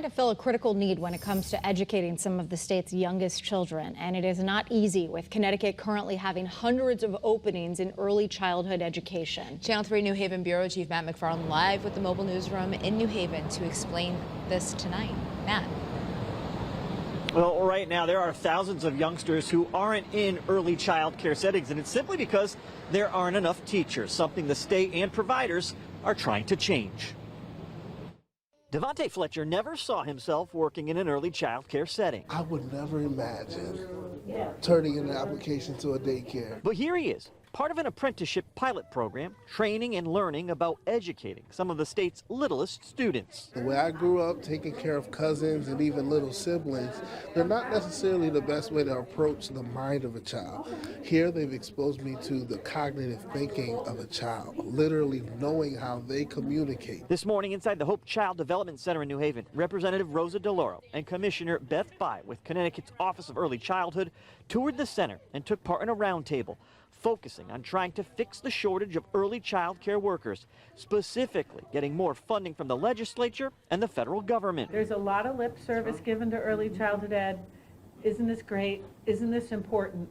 to fill a critical need when it comes to educating some of the state's youngest children. And it is not easy, with Connecticut currently having hundreds of openings in early childhood education. Channel 3 New Haven Bureau Chief Matt McFarland live with the mobile newsroom in New Haven to explain this tonight. Matt. Well, right now there are thousands of youngsters who aren't in early child care settings, and it's simply because there aren't enough teachers, something the state and providers are trying to change. Devontae Fletcher never saw himself working in an early child care setting. I would never imagine turning in an application to a daycare. But here he is, part of an apprenticeship pilot program, training and learning about educating some of the state's littlest students. The way I grew up, taking care of cousins and even little siblings, they're not necessarily the best way to approach the mind of a child. Here they've exposed me to the cognitive thinking of a child, literally knowing how they communicate. This morning inside the Hope Child Development Center in New Haven, Representative Rosa DeLauro and Commissioner Beth Bai with Connecticut's Office of Early Childhood toured the center and took part in a roundtable, focusing on trying to fix the shortage of early child care workers, specifically getting more funding from the legislature and the federal government. There's a lot of lip service given to early childhood ed. Isn't this great? Isn't this important?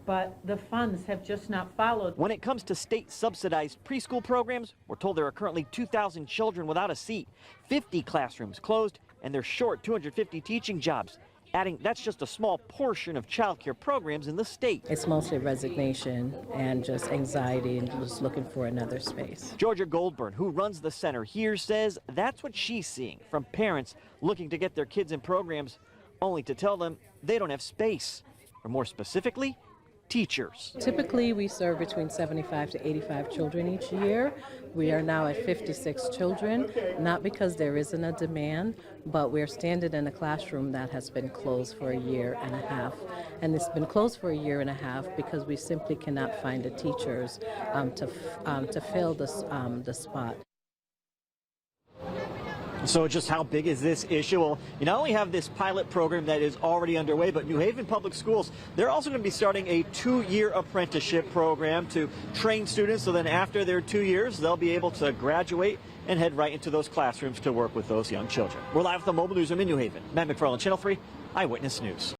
But the funds have just not followed. When it comes to state-subsidized preschool programs, we're told there are currently 2,000 children without a seat, 50 classrooms closed, and they're short 250 teaching jobs. Adding, that's just a small portion of child care programs in the state. It's mostly resignation and just anxiety and just looking for another space. Georgia Goldburn, who runs the center here, says that's what she's seeing from parents looking to get their kids in programs, only to tell them they don't have space. Or more specifically, teachers. Typically, we serve between 75 to 85 children each year. We are now at 56 children, not because there isn't a demand, but we're standing in a classroom that has been closed for a year and a half. And it's been closed for a year and a half because we simply cannot find the teachers to fill the spot. So just how big is this issue? Well, you not only have this pilot program that is already underway, but New Haven Public Schools, they're also going to be starting a 2-year apprenticeship program to train students, so then after their 2 years, they'll be able to graduate and head right into those classrooms to work with those young children. We're live at the mobile newsroom in New Haven. Matt McFarland, Channel 3 Eyewitness News.